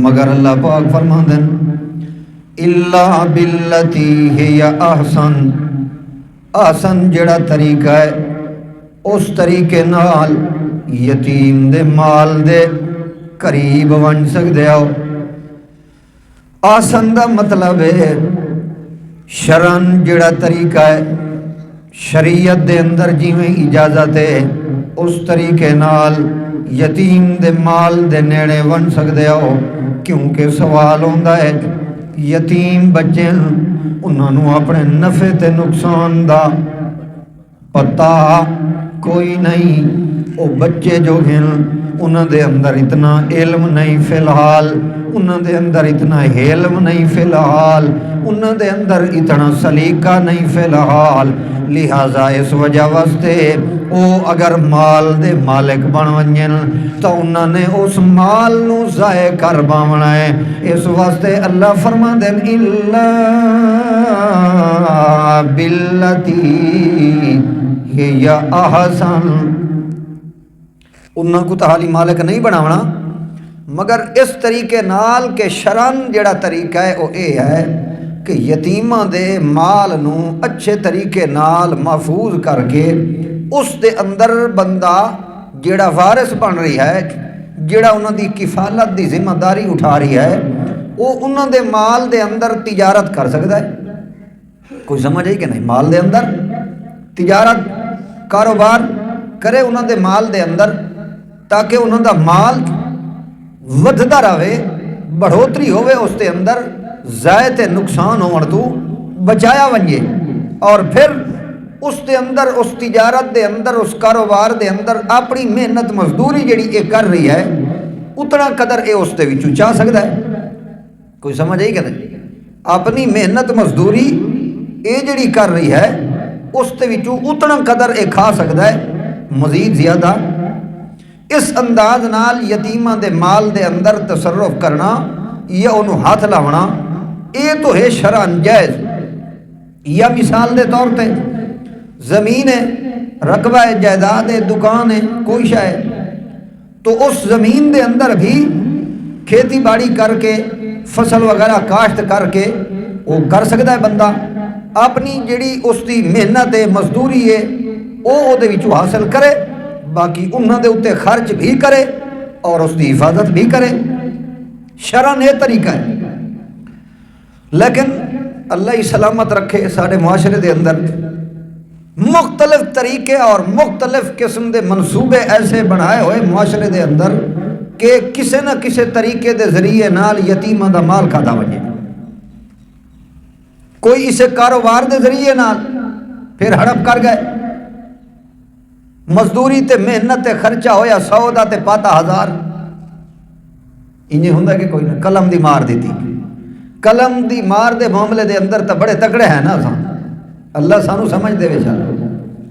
مگر اللہ پاک فرماندے الا باللتی ہی احسن، احسن جڑا طریقہ ہے اس طریقے نال یتیم دے مال دے قریب بن سکدے ہو۔ احسن دا مطلب ہے شرعن جڑا طریقہ ہے، شریعت دے اندر جویں اجازت ہے اس طریقے نال یتیم دے مال دے نیڑے بن سکدے ہو، کیونکہ سوال ہوندا ہے یتیم بچے انہاں نوں اپنے نفع تے نقصان دا پتہ کوئی نہیں، وہ بچے جو ہیں انہاں دے اندر اتنا علم نہیں فی الحال، انہاں دے اندر اتنا علم نہیں فی الحال، انہاں دے اندر اتنا سلیقہ نہیں فی الحال، لہٰذا اس وجہ واسطے او اگر مال دے مالک بن ونجن تو انہاں نے اس مال نو ضائع کر باونا ہے۔ اس واسطے اللہ فرماندے الا باللتی ہی احسن، انہاں کو تحالی مالک نہیں بناونا مگر اس طریقے نال کہ شرعن جڑا طریقہ ہے وہ اے ہے کہ یتیماں دے مال نو اچھے طریقے نال محفوظ کر کے اس دے اندر بندہ جڑا وارث بن رہی ہے، جڑا انہاں دی کفالت دی ذمہ داری اٹھا رہی ہے، وہ انہاں دے مال دے اندر تجارت کر سکتا ہے۔ کوئی سمجھ آئی کہ نہیں؟ مال دے اندر تجارت کاروبار کرے انہاں دے مال دے اندر، تاکہ انہاں دا مال ودھدا رہے، بڑھوتری ہوئے اس دے اندر، ضائع نقصان ہون تو بچایا ونجے، اور پھر اس دے اندر اس تجارت دے اندر اس کاروبار دے اندر اپنی محنت مزدوری جڑی اے کر رہی ہے اتنا قدر اے اس دے وچوں چاہ سکتا ہے۔ کوئی سمجھ آئی کہ نہیں؟ اپنی محنت مزدوری اے جڑی کر رہی ہے اس دے وچوں اتنا قدر اے کھا سکتا ہے، مزید زیادہ۔ اس انداز نال یتیماں دے مال دے اندر تصرف کرنا یا انہوں ہاتھ لاونا اے تو ہے شرعن جائز۔ یا مثال دے طور پہ زمین ہے، رقبہ ہے، جائیداد ہے، دکان ہے، کوئی شے ہے، تو اس زمین دے اندر بھی کھیتی باڑی کر کے فصل وغیرہ کاشت کر کے وہ کر سکتا ہے بندہ، اپنی جڑی اس دی محنت ہے مزدوری ہے وہ دے وچوں حاصل کرے، باقی انہاں دے اوتے خرچ بھی کرے اور اس دی حفاظت بھی کرے۔ شرعن یہ طریقہ ہے، لیکن اللہ ہی سلامت رکھے سارے معاشرے دے اندر مختلف طریقے اور مختلف قسم دے منصوبے ایسے بنائے ہوئے معاشرے دے اندر کہ کسے نہ کسے طریقے دے ذریعے نال یتیماں دا مال کھادا وجے، کوئی اسے کاروبار دے ذریعے نال پھر ہڑپ کر گئے، مزدوری تے محنت تے خرچہ ہویا 100 دا تے پاتا 1000، انہیں ہوندا کہ کوئی نہ قلم دی مار دیتی، قلم دی مار دے معاملے دے اندر تا بڑے تکڑے ہیں نا سان، اللہ سانو سمجھ دے ویچا،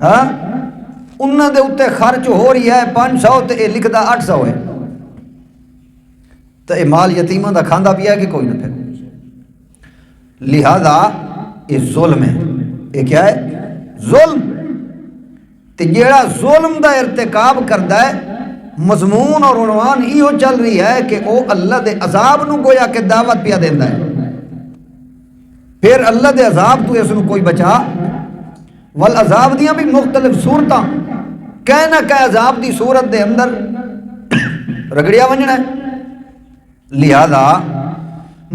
ہاں انہاں دے اتے خرچ ہو رہی ہے 500 تے اے لکھدا 800 ہے، تو اے مال یتیماں دا کھاندا پیا کہ کوئی نہ پھر، لہذا یہ ظلم ہے۔ یہ کیا ہے؟ ظلم۔ تے جیڑا ظلم دا ارتکاب کردا ہے مضمون اور عنوان ایو چل رہی ہے کہ او اللہ دے عذاب نو گویا کہ دعوت پیا دیندا ہے، پھر اللہ دے عذاب تو اس نو کوئی بچا، والعذاب دیاں بھی مختلف صورتاں، کہہ نہ کہ عذاب دی صورت دے اندر رگڑیا ونجنا ہے۔ لہذا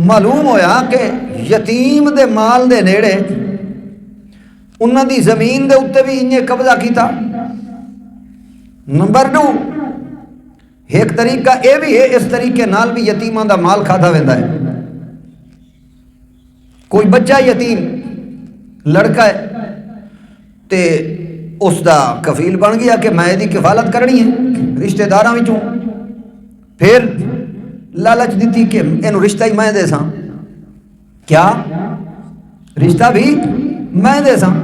معلوم ہویا کہ یتیم دے مال دے نیڑے انہاں دی زمین دے اتے بھی انہیں قبضہ کیتا۔ نمبر 2 ایک طریقہ اے بھی ہے، اس طریقے نال بھی یتیماں دا مال کھادا ویندا ہے۔ کوئی بچہ یتیم لڑکا ہے تے اس دا کفیل بن گیا کہ میں دی کفالت کرنی ہے رشتہ داراں وچوں، پھر لالچ دیتی کہ اینو رشتہ ہی میں دے ساں، کیا رشتہ بھی میں دے ساں،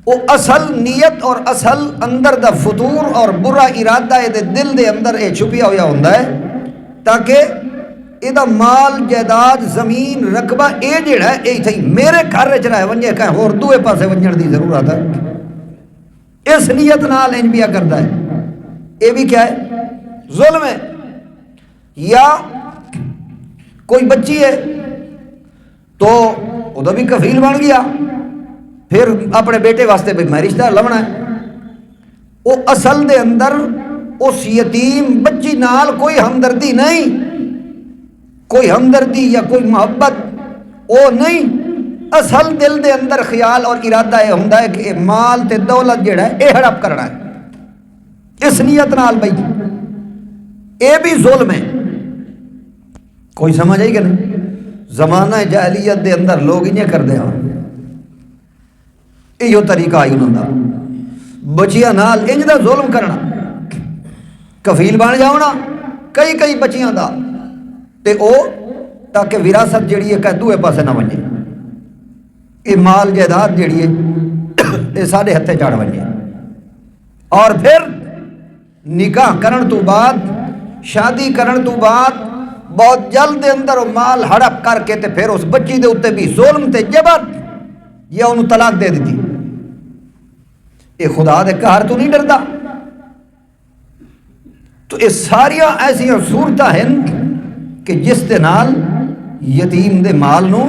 وہ اصل نیت اور اصل اندر دا فطور اور برا ارادہ دے دل دے اندر اے چھپیا ہویا ہوندا ہے تاکہ اے دا مال جائیداد زمین رقبہ اے جڑا ہے اے تھئی میرے گھر وچ رہے ونجے کہ ہور دوے پاسے ونجن دی ضرورت ہے، اس نیت نال انج بیا کردا ہے، اے بھی کیا ہے؟ ظلم ہے۔ یا کوئی بچی ہے تو وہ بھی کفیل بن گیا، پھر اپنے بیٹے واسطے بھی میں رشتہ لبنا ہے۔ وہ اصل دے اندر اس یتیم بچی نال کوئی ہمدردی نہیں، کوئی ہمدردی یا کوئی محبت وہ نہیں، اصل دل دے اندر خیال اور ارادہ یہ ہوتا ہے کہ مال تے دولت جڑا ہے یہ ہڑپ کرنا ہے، اس نیت نال بھائی یہ بھی ظلم ہے۔ کوئی سمجھ آئی کہ نہیں؟ زمانہ جاہلیت دے اندر لوگ انہیں کر دیا، یہ طریقہ آئی انہوں دا بچیاں نال انج دا ظلم کرنا، کفیل بن جاؤنا کئی بچیاں دا تے او تاکہ وراثت جڑی ہے کہ دوے پاسے نہ بنے، یہ مال جائیداد جڑی ہے یہ ساڈے ہتھے چڑھ بنے، اور پھر نکاح کرن تو بعد شادی کرن تو بعد بہت جلد دے اندر وہ مال ہڑپ کر کے تے پھر اس بچی دے اوتے بھی ظلم تے جبر یا انہوں طلاق دے دیتی۔ یہ خدا دے قہر تو نہیں ڈردا؟ تو یہ ساریاں ایسیاں صورتاں ہیں کہ جس دے نال یتیم دے مال نو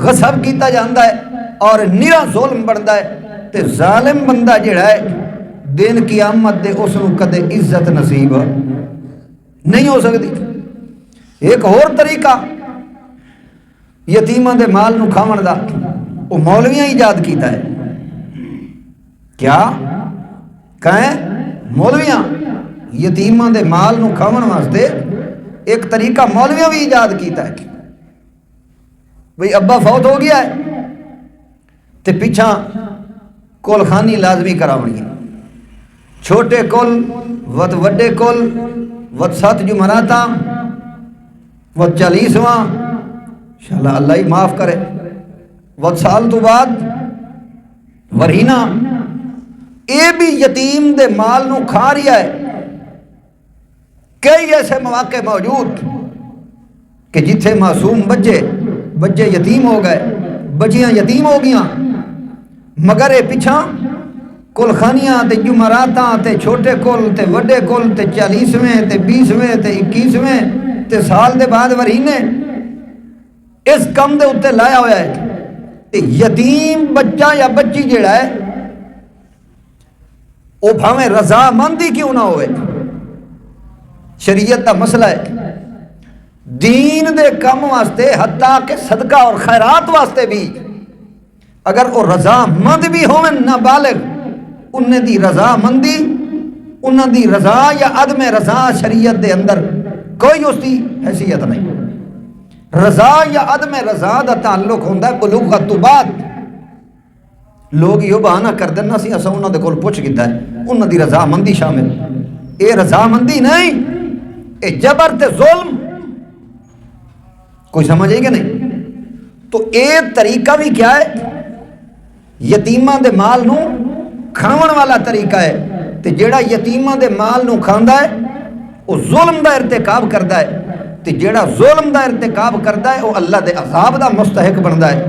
غصب کیتا جاندا ہے اور نرا ظلم بندا ہے، تے ظالم بندہ جڑا ہے دن قیامت دے اس نو کدے عزت نصیب نہیں ہو سکتی۔ ایک اور طریقہ یتیماں دے مال نو کھاون دا وہ مولویاں ایجاد کیتا ہے۔ کیا کہیں مولویاں یتیماں دے مال نو کھاون واسطے ایک طریقہ مولویاں بھی ایجاد کیتا ہے، بھئی ابا فوت ہو گیا ہے تے پیچھا کول خانی لازمی کراونی ہے، چھوٹے کول وت وڈے کول وت 7 جمعراتاں وت 40واں انشاءاللہ اللہ ہی معاف کرے، وت سال تو بعد ورہینہ، اے بھی یتیم دے مال نو کھا رہا ہے۔ کئی ایسے مواقع موجود کہ جتھے معصوم بچے یتیم ہو گئے، بچیاں یتیم ہو گیاں، مگر اے پچھا کل خانیاں تے جمعراتاں تے چھوٹے کل تے وڈے کل تے 40ویں تے 20ویں تے 21ویں تے سال دے بعد ورہینے اس کم دے اتے لایا ہوا ہے۔ یتیم بچہ یا بچی جڑا ہے وہ بھاویں رضا مندی کیوں نہ ہوئے، شریعت دا مسئلہ ہے، دین دے کم واسطے حتیٰ کہ صدقہ اور خیرات واسطے بھی اگر وہ رضا مند بھی ہوئے نابالغ، انہیں دی رضا مندی، انہیں دی رضا یا عدم رضا شریعت دے اندر کوئی اس دی حیثیت نہیں۔ رضا یا عدم رضا دا تعلق ہوندہ ہے بلوغت تو بعد۔ لوگ یہ بہانہ کر دینا سی اسا انہوں دے کول پوچھ گیتا ہے انہوں دی رضا مندی شامل، اے رضا مندی نہیں، اے جبر تے ظلم۔ کوئی سمجھ آئی کہ نہیں؟ تو اے طریقہ بھی کیا ہے؟ یتیماں دے مال نو کھاون والا طریقہ ہے، تے جیڑا یتیماں دے مال نو کھاندا ہے وہ ظلم دا ارتکاب کردا ہے، تے جیڑا ظلم دا ارتکاب کردا ہے وہ اللہ دے عذاب دا مستحق بندا ہے۔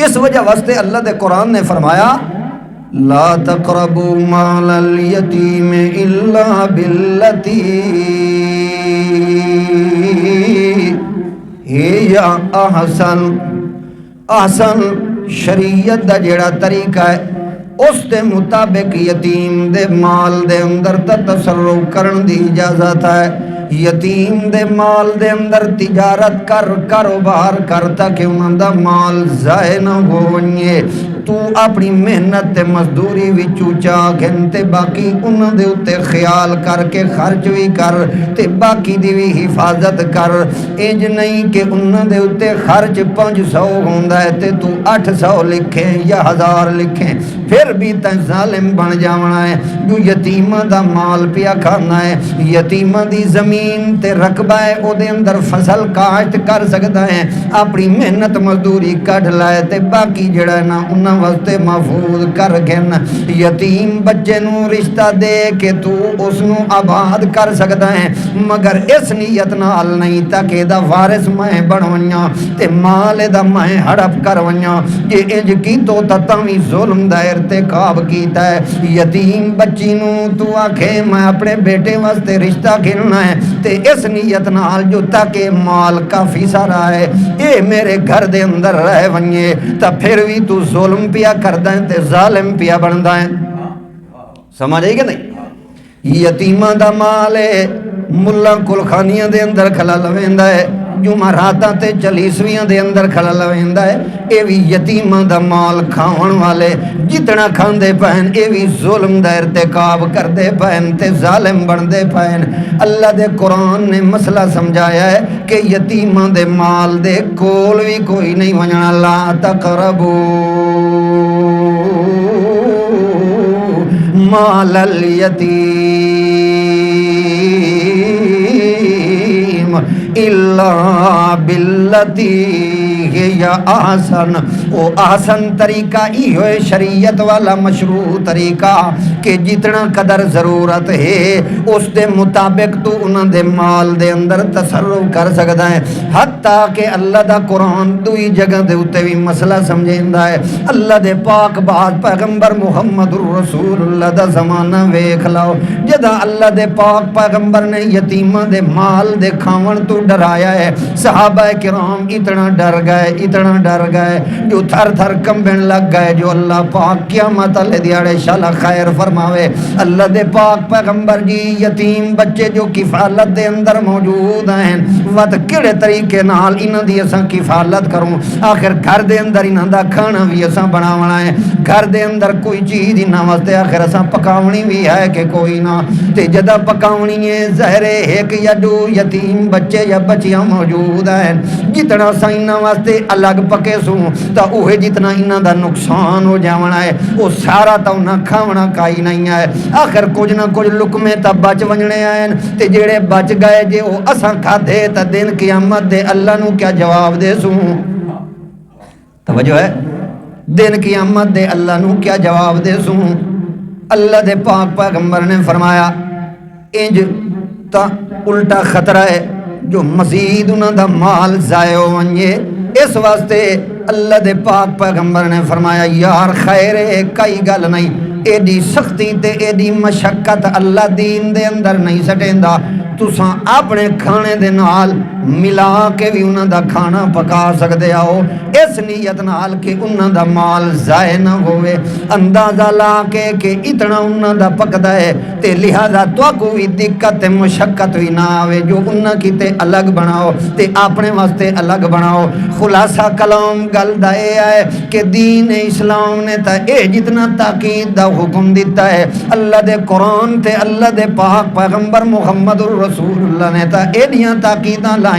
اس وجہ واسطے اللہ دے قرآن نے فرمایا لا تقربوا مال الیتیم الا باللتی ہی احسن شریعت دا جیڑا طریقہ ہے اس دے مطابق یتیم دے مال دے اندر تصرف کرن دی اجازت ہے۔ یتیم دے مال دے اندر تجارت کر، کاروبار کر تاکہ انہاں دا مال ضائع نہ ہو ونجے۔ تو اپنی محنت تے مزدوری وچوں چاہ گن تے باقی انہاں دے اتے خیال کر کے خرچ بھی کر تے باقی دی بھی حفاظت کر۔ انج نہیں کہ انہاں دے اتے خرچ 500 ہوندا ہے تے تو 800 لکھیں یا 1000 لکھیں، پھر بھی تے ظالم بن جاونا ہے۔ جو یتیماں دا مال پیا کھانا ہے، یتیماں دی زمین تے رقبہ ہے او دے اندر فصل کاشت کر سکتا ہے، اپنی محنت مزدوری کٹ لائے تے باقی جڑا ہے نا انہاں واسطے محفوظ کر گن یتیم بچے نو رشتہ دے کہ تو اس نو آباد کر سکدا ہے مگر اس نیت نال نہیں تاکہ دا وارث میں بنویاں تے مال دا میں ہڑپ کرویاں جے انج کی تو تاوی ظلم دا ارتکاب کیتا ہے یتیم بچی نو تو آکھے میں اپنے بیٹے واسطے رشتہ گھننا ہے تے اس نیت نال جو تاکہ مال کافی سارا ہے اے میرے گھر دے اندر رہ ونجے تا پھر بھی تو ظلم پیا کردا ہے تے ظالم پیا بندا ہے سمجھ آئی کہ نہیں یتیماں دا مال ہے ملا کلخانیاں دے اندر کھلا لویندا ہے جمعراتاں تے چلیسویاں دے اندر کھلا لویندا ہے اے بھی یتیماں دا مال کھاون والے جتنا کھاندے پہن اے بھی ظلم دا ارتکاب کردے پہن تے ظالم بندے پہن اللہ دے قرآن نے مسئلہ سمجھایا ہے کہ یتیماں دے مال دے کول بھی کوئی نہیں ونجنا لا تقربو مال الیتیم الا باللتی یا آسن او آسن طریقہ ہی ہوئے شریعت والا مشروع طریقہ کہ جتنا قدر ضرورت ہے اس دے مطابق تو انہاں دے مال دے اندر تصرف کر سکتا ہے حتیٰ کہ اللہ دا قرآن دوئی جگہ دے اتے بھی مسئلہ سمجھیندا ہے اللہ دے پاک بات پیغمبر محمد الرسول اللہ دا زمانہ ویکھ لاؤ جدا اللہ دے پاک پیغمبر نے یتیمہ دے مال دے کھاون تو ڈرایا ہے صحابہ کرام اتنا ڈر گئے جو تھر تھر کمبن لگ گئے جو اللہ پاک قیامت والے دیاڑے شالا خیر فرماوے اللہ دے پاک پیغمبر جی یتیم بچے جو کفالت دے اندر موجود ہیں وقت کیڑے طریقے نال انہاں دی اساں کفالت کروں آخر گھر دے اندر انہاں دا کھانا بھی اساں بناونا ہے گھر دے اندر کوئی چیز انہاں واسطے آخر اساں پکاونی بھی ہے کہ کوئی نہ تے جدا پکاونی ہے ظاہر ایک یا دو یتیم بچے یا بچیاں موجود ہیں جتنا سا انہاں واسطے الگ پکے سوں تا اوہے جتنا انہاں دا نقصان ہو جاونا ہے وہ سارا تا انہاں کھاونا کائی نہیں ہے آخر کچھ نہ کچھ لکمے تا بچ ونجنے آئیں تے جیڑے بچ گئے جے وہ اساں کھا دے تا دن قیامت دے اللہ نو کیا جواب دے سوں توجہ ہے دن قیامت دے اللہ نو کیا جواب دے سوں اللہ دے پاک پیغمبر نے فرمایا انج تا الٹا خطرہ ہے جو مزید انہاں دا مال ضائع ہو ونجے اس واسطے اللہ دے پاک پیغمبر نے فرمایا یار خیر ہے کئی گل نہیں ایڈی سختی تے ایڈی مشقت اللہ دین دے اندر نہیں سٹیندا تساں اپنے کھانے دے نال ملا کے بھی انہاں دا کھانا پکا سکدے آؤ اس نیت نال کہ انہاں دا مال ضائع نہ ہوئے اندازہ لا کے کہ اتنا انہاں دا پکدا ہے تے لہذا تو کوئی دقت تے مشقت بھی نہ آوے جو انہاں کی تے الگ بناؤ تے اپنے واسطے الگ بناؤ خلاصہ کلام گل دا اے ہے کہ دین اسلام نے تا اے جتنا تاکید دا حکم دیتا ہے اللہ دے قرآن تے اللہ دے پاک پیغمبر محمد الرسول اللہ نے تا ایڈیاں تاکیداں لائیں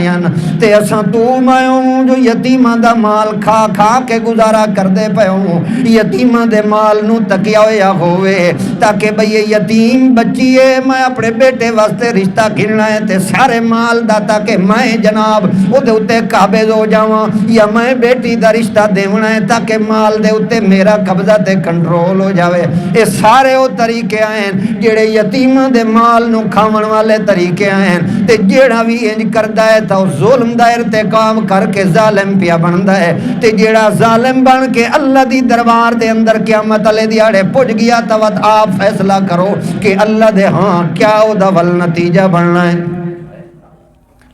تے اساں تو میں جو یتیماں دا مال کھا کھا کے گزارا کر دے پے ہوں یتیماں دے مال نو تکیا ہویا ہوئے تاکہ بھئی یتیم بچی ہے میں اپنے بیٹے واسطے رشتہ گھننا ہے تے سارے مال دا تاکہ میں جناب او دے اتے قابض ہو جاواں یا میں بیٹی دا رشتہ دیونا ہے تاکہ مال دے اتے میرا قبضہ تے کنٹرول ہو جاوے اے سارے او طریقے آئیں جڑے یتیماں دے مال نو کھاون والے طریقے آئیں تے جیڑا بھی انج کردا ہے تا ظلم دا ارتکاب کر کے ظالم پیا بندا ہے تے جیڑا ظالم بن کے اللہ دی دربار دے اندر قیامت والے دیاڑے پج گیا تا وت آپ فیصلہ کرو کہ اللہ دے ہاں کیا او دا ول نتیجہ بننا ہے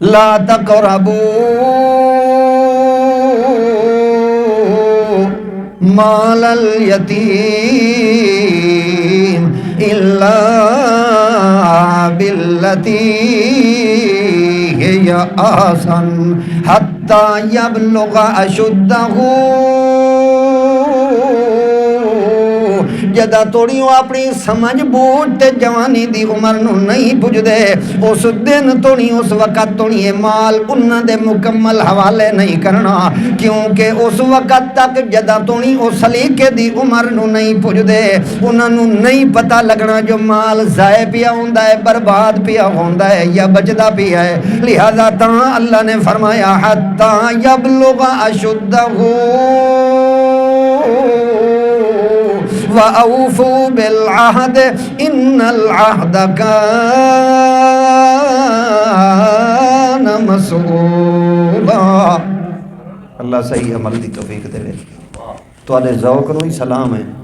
لا تقربوا مال الیتیم الا باللتی ہی آسن حتی یبلغ اشدہ جدا توڑیوں اپنی سمجھ بوجھ تے جوانی دی عمر نو نہیں پج دے اس دن توڑی اس وقت توڑی مال انہاں دے مکمل حوالے نہیں کرنا کیونکہ اس وقت تک جدا توڑی اس سلیقے دی عمر نو نہیں پج دے انہاں نو نہیں پتہ لگنا جو مال ضائع پیا ہوندا ہے برباد پیا ہوندا ہے یا بچدا پیا ہے لہذا تاں اللہ نے فرمایا حتی یبلغ اشدہ وَأَوْفُوا بِالْعَهْدِ إِنَّ الْعَهْدَ كَانَ مَسْئُولًا۔ اللہ صحیح عمل دی توفیق دے۔ تو ذوق نو ہی سلام ہے۔